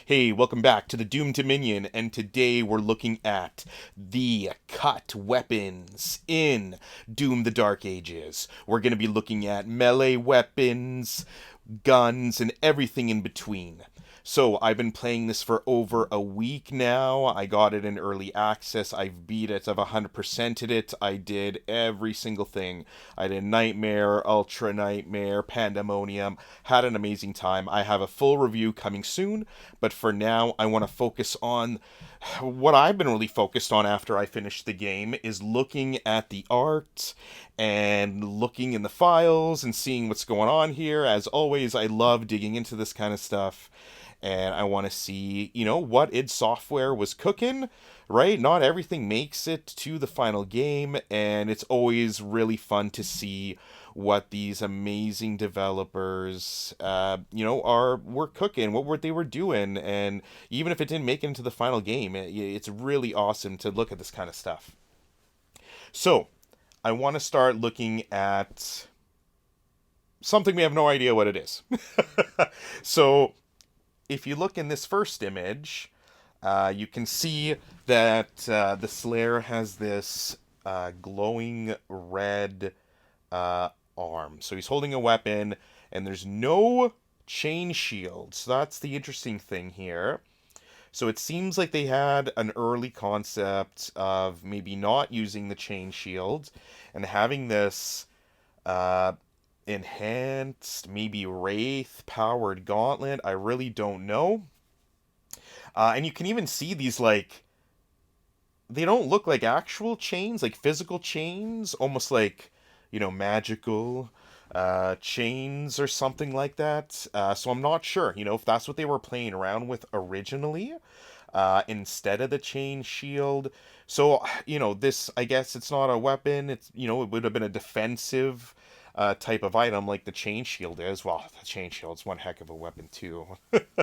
Hey, welcome back to the Doom Dominion, and today we're looking at the cut weapons in Doom the Dark Ages. We're going to be looking at melee weapons, guns, and everything in between. So, I've been playing this for over a week now. I got it in early access. I've beat it. I've 100%ed it. I did every single thing. I did Nightmare, Ultra Nightmare, Pandemonium. Had an amazing time. I have a full review coming soon, but for now, I want to focus on what I've been really focused on after I finished the game is looking at the art and looking in the files and seeing what's going on here. As always, I love digging into this kind of stuff, and I want to see, what id Software was cooking, right? Not everything makes it to the final game, and it's always really fun to see what these amazing developers, were cooking, what they were doing, and even if it didn't make it into the final game, it's really awesome to look at this kind of stuff. So, I want to start looking at something we have no idea what it is. So, if you look in this first image, you can see that the Slayer has this glowing red arm. So he's holding a weapon, and there's no chain shield. So that's the interesting thing here. So it seems like they had an early concept of maybe not using the chain shield and having this uh, enhanced, maybe Wraith powered gauntlet. I really don't know. And you can even see these, like, they don't look like actual chains, like physical chains, almost like, magical chains or something like that. So I'm not sure, if that's what they were playing around with originally, instead of the chain shield. So, this, I guess it's not a weapon. It's, it would have been a defensive type of item like the chain shield is. Well, the chain shield's one heck of a weapon too. But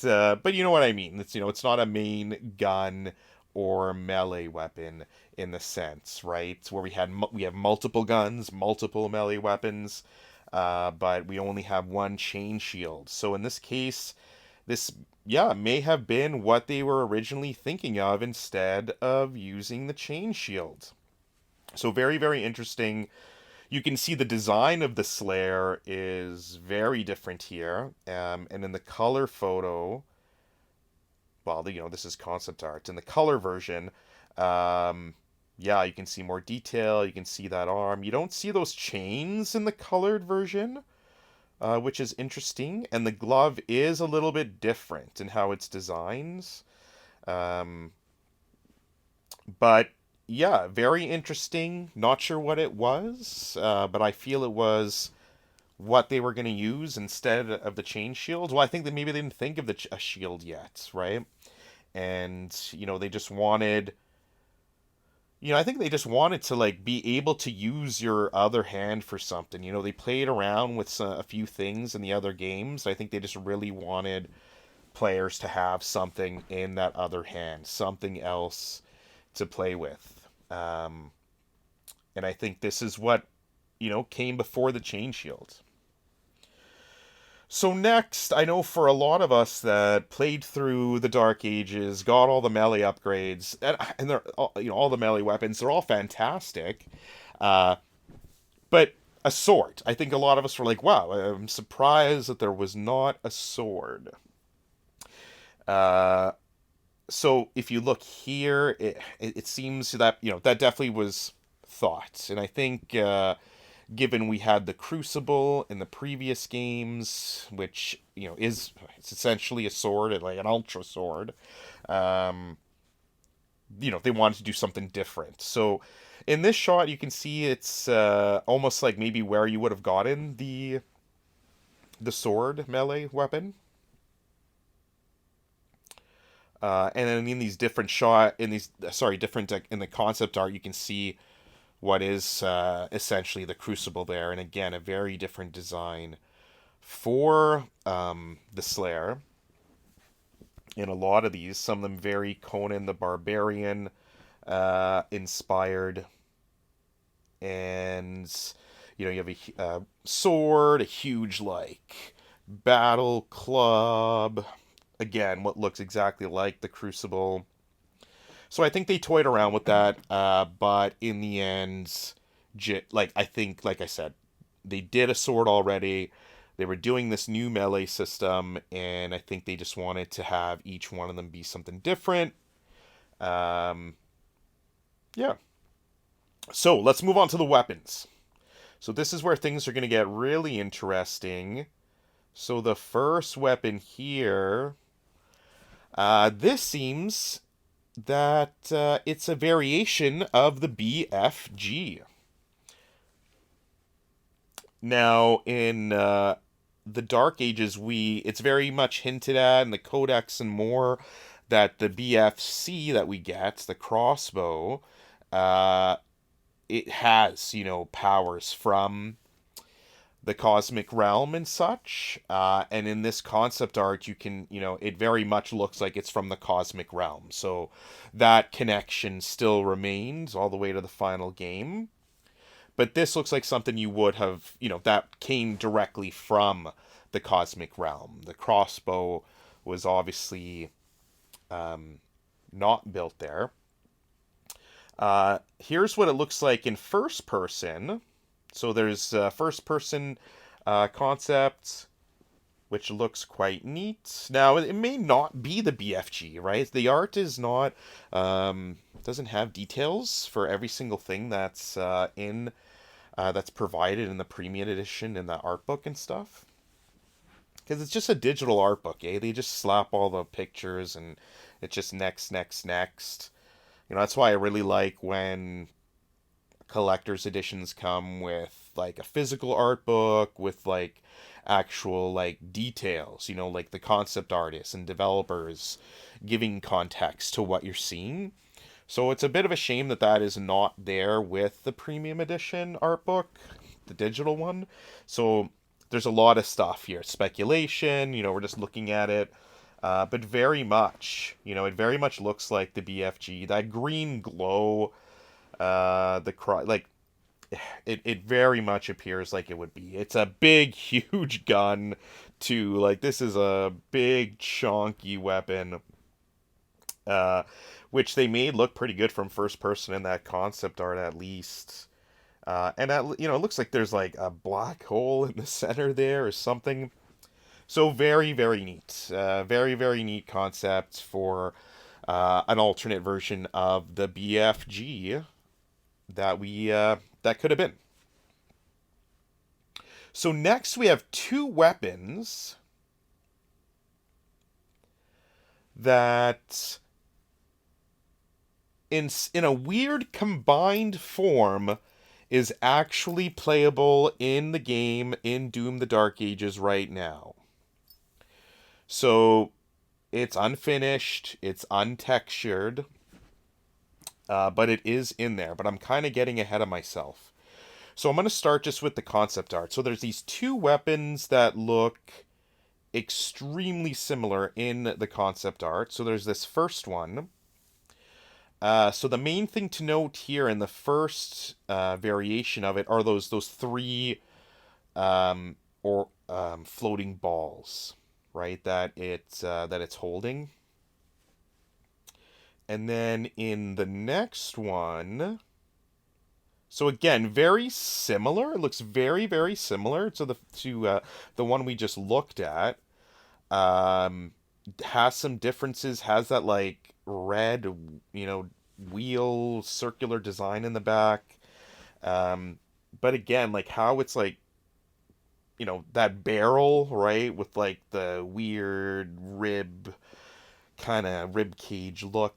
you know what I mean. It's not a main gun or melee weapon in the sense, right? Where we have multiple guns, multiple melee weapons, but we only have one chain shield. So in this case, this, yeah, may have been what they were originally thinking of instead of using the chain shield. So very, very interesting. You can see the design of the Slayer is very different here. And in the color photo, well, this is concept art. In the color version, yeah, you can see more detail. You can see that arm. You don't see those chains in the colored version, which is interesting. And the glove is a little bit different in how it's designed. Um, but yeah, very interesting. Not sure what it was, but I feel it was what they were going to use instead of the chain shield. Well, I think that maybe they didn't think of a shield yet, right? And they just wanted, I think they just wanted to, like, be able to use your other hand for something. They played around with a few things in the other games. I think they just really wanted players to have something in that other hand, something else to play with. And I think this is what, came before the chain shield. So next, I know for a lot of us that played through the Dark Ages, got all the melee upgrades, and they're all, all the melee weapons, they're all fantastic. Uh, but a sword, I think a lot of us were like, wow, I'm surprised that there was not a sword. Uh, so if you look here, it seems that that definitely was thought, and I think given we had the Crucible in the previous games, which it's essentially a sword, like an ultra sword. Um, they wanted to do something different. So in this shot, you can see it's almost like maybe where you would have gotten the sword melee weapon. And then in these different different in the concept art, you can see what is essentially the Crucible there, and again, a very different design for the Slayer. In a lot of these, some of them very Conan the Barbarian inspired, and you have a sword, a huge, like, Battle Club. Again, what looks exactly like the Crucible. So I think they toyed around with that, but in the end, like I think, like I said, they did a sword already. They were doing this new melee system, and I think they just wanted to have each one of them be something different. Um, yeah. So let's move on to the weapons. So this is where things are going to get really interesting. So the first weapon here, this seems that it's a variation of the BFG. Now, in the Dark Ages, it's very much hinted at in the Codex and more that the BFC that we get, the crossbow, uh, it has, powers from the cosmic realm and such. And in this concept art, you can, it very much looks like it's from the cosmic realm. So that connection still remains all the way to the final game. But this looks like something you would have, that came directly from the cosmic realm. The crossbow was obviously not built there. Here's what it looks like in first person. So there's first person concept, which looks quite neat. Now, it may not be the BFG, right? The art is not, doesn't have details for every single thing that's that's provided in the premium edition in the art book and stuff. Because it's just a digital art book, eh? They just slap all the pictures and it's just next, next, next. That's why I really like when collector's editions come with like a physical art book with like actual like details, like the concept artists and developers giving context to what you're seeing. So it's a bit of a shame that that is not there with the premium edition art book, the digital one. So there's a lot of stuff here, speculation, we're just looking at it. But very much, it very much looks like the BFG. That green glow, like it very much appears like it would be. It's a big, huge gun too. Like this is a big, chunky weapon, uh, which they made look pretty good from first person in that concept art at least. And it looks like there's like a black hole in the center there or something. So very, very neat. Very, very neat concept for an alternate version of the BFG that could have been. So next we have two weapons that in a weird combined form is actually playable in the game in Doom the Dark Ages right now. So it's unfinished, it's untextured, but it is in there. But I'm kind of getting ahead of myself. So I'm going to start just with the concept art. So there's these two weapons that look extremely similar in the concept art. So there's this first one. So the main thing to note here in the first variation of it are those three floating balls, right? That it's holding. And then in the next one, so again, very similar. It looks very, very similar to the one we just looked at. Has some differences. Has that like red, wheel circular design in the back. But again, like how it's like, that barrel, right, with like the weird kind of rib cage look,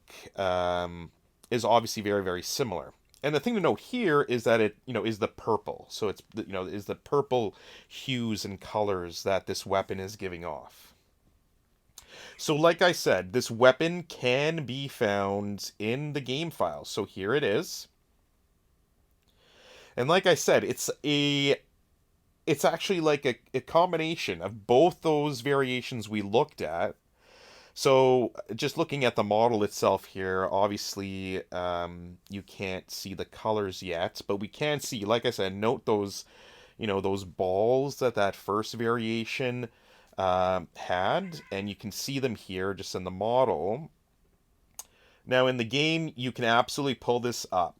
is obviously very, very similar. And the thing to note here is that it, is the purple. So it's, is the purple hues and colors that this weapon is giving off. So like I said, this weapon can be found in the game files. So here it is. And like I said, it's actually like a combination of both those variations we looked at. So just looking at the model itself here, obviously you can't see the colors yet, but we can see, like I said, note those, those balls that first variation had, and you can see them here just in the model. Now in the game, you can absolutely pull this up.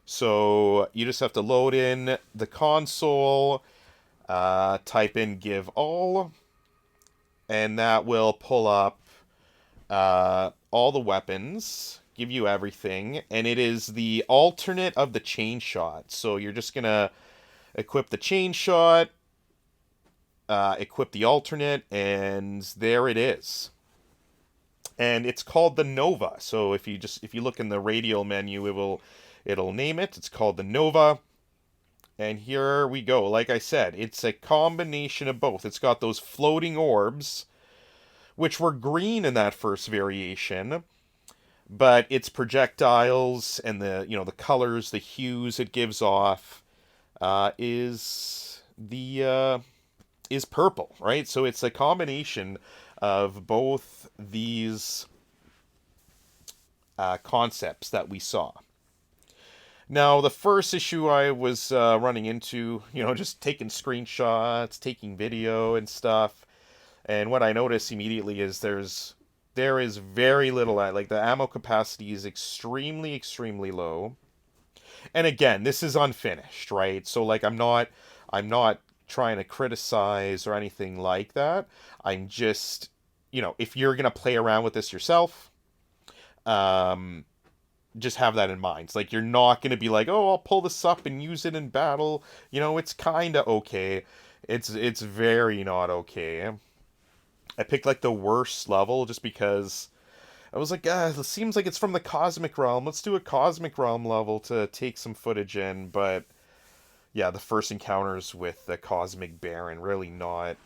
So you just have to load in the console, type in give all, and that will pull up all the weapons, give you everything, and it is the alternate of the chain shot. So you're just gonna equip the chain shot, equip the alternate, and there it is. And it's called the Nova. So if you look in the radial menu, it'll name it. It's called the Nova. And here we go. Like I said, it's a combination of both. It's got those floating orbs, which were green in that first variation, but its projectiles and the colors, the hues it gives off, is purple, right? So it's a combination of both these concepts that we saw. Now, the first issue I was running into, just taking screenshots, taking video and stuff, and what I noticed immediately is there is very little, like the ammo capacity is extremely, extremely low. And again, this is unfinished, right? So like I'm not trying to criticize or anything like that. I'm just, if you're gonna play around with this yourself, just have that in mind. It's like you're not gonna be like, oh, I'll pull this up and use it in battle. It's kind of okay. It's very not okay. I picked like the worst level just because I was like, it seems like it's from the Cosmic Realm. Let's do a Cosmic Realm level to take some footage in. But yeah, the first encounters with the Cosmic Baron really not,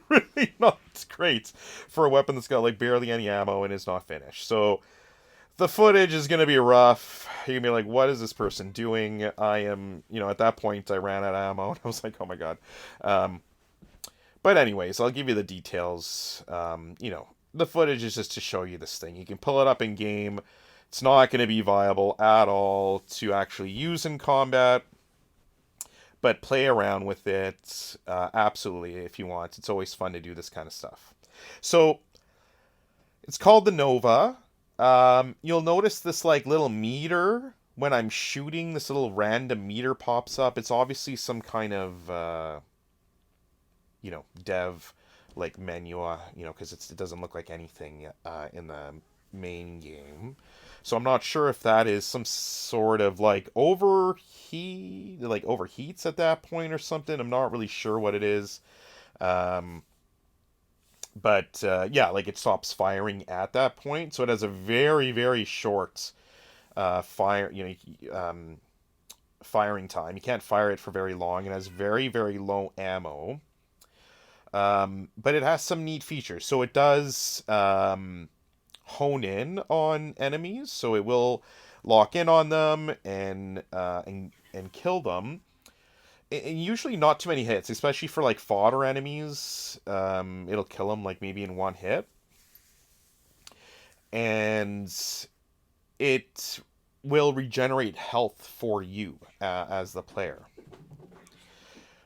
really not great for a weapon that's got like barely any ammo and is not finished. So the footage is gonna be rough. You're gonna be like, what is this person doing? I am, at that point I ran out of ammo and I was like, oh my god. But anyways, I'll give you the details. The footage is just to show you this thing. You can pull it up in game. It's not going to be viable at all to actually use in combat, but play around with it absolutely if you want. It's always fun to do this kind of stuff. So it's called the Nova. You'll notice this like little meter when I'm shooting. This little random meter pops up. It's obviously some kind of dev like menu, because it doesn't look like anything in the main game. So I'm not sure if that is some sort of like overheats at that point or something. I'm not really sure what it is. But yeah, like it stops firing at that point. So it has a very, very short firing time. You can't fire it for very long. It has very, very low ammo. But it has some neat features. So it does hone in on enemies. So it will lock in on them and kill them. And usually not too many hits, especially for like fodder enemies. It'll kill them like maybe in one hit. And it will regenerate health for you as the player.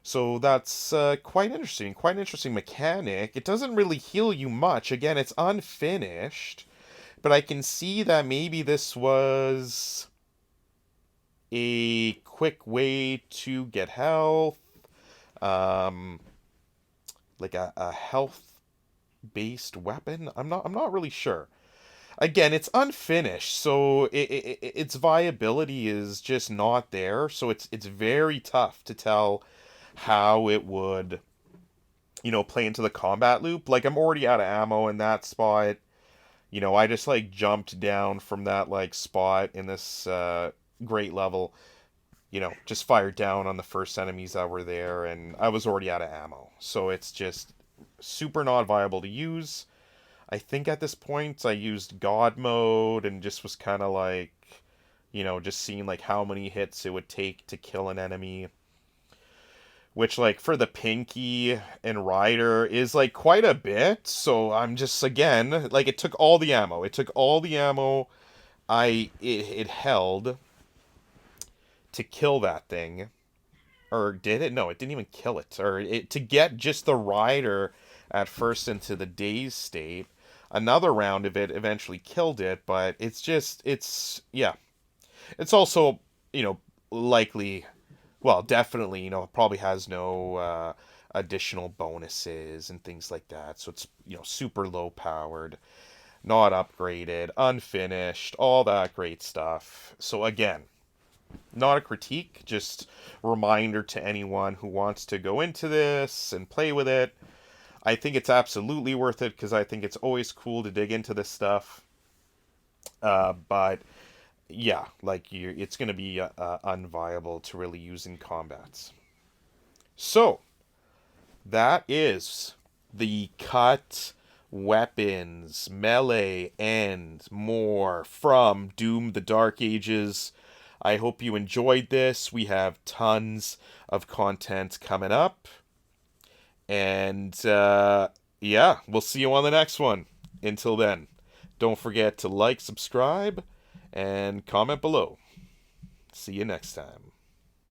So that's quite interesting. Quite an interesting mechanic. It doesn't really heal you much. Again, it's unfinished. But I can see that maybe this was a quick way to get health. Like a health-based weapon. I'm not really sure. Again, it's unfinished, so its viability is just not there. So it's very tough to tell how it would, play into the combat loop. Like, I'm already out of ammo in that spot. I just, like, jumped down from that, like, spot in this great level. Just fired down on the first enemies that were there, and I was already out of ammo. So it's just super not viable to use. I think at this point I used God mode and just was kind of like, just seeing, like, how many hits it would take to kill an enemy. Which, like, for the Pinky and Rider is, like, quite a bit. So I'm just, again, like, it took all the ammo. It took all the ammo it held to kill that thing. Or did it? No, it didn't even kill it. Or it to get just the rider at first into the dazed state. Another round of it eventually killed it, but it's yeah. It's also, you know, likely, well, definitely, it probably has no additional bonuses and things like that. So it's, super low powered, not upgraded, unfinished, all that great stuff. So again, not a critique, just reminder to anyone who wants to go into this and play with it. I think it's absolutely worth it because I think it's always cool to dig into this stuff. But yeah, like it's going to be unviable to really use in combats. So that is the cut weapons, melee, and more from Doom the Dark Ages. I hope you enjoyed this. We have tons of content coming up. And yeah, we'll see you on the next one. Until then, don't forget to like, subscribe, and comment below. See you next time.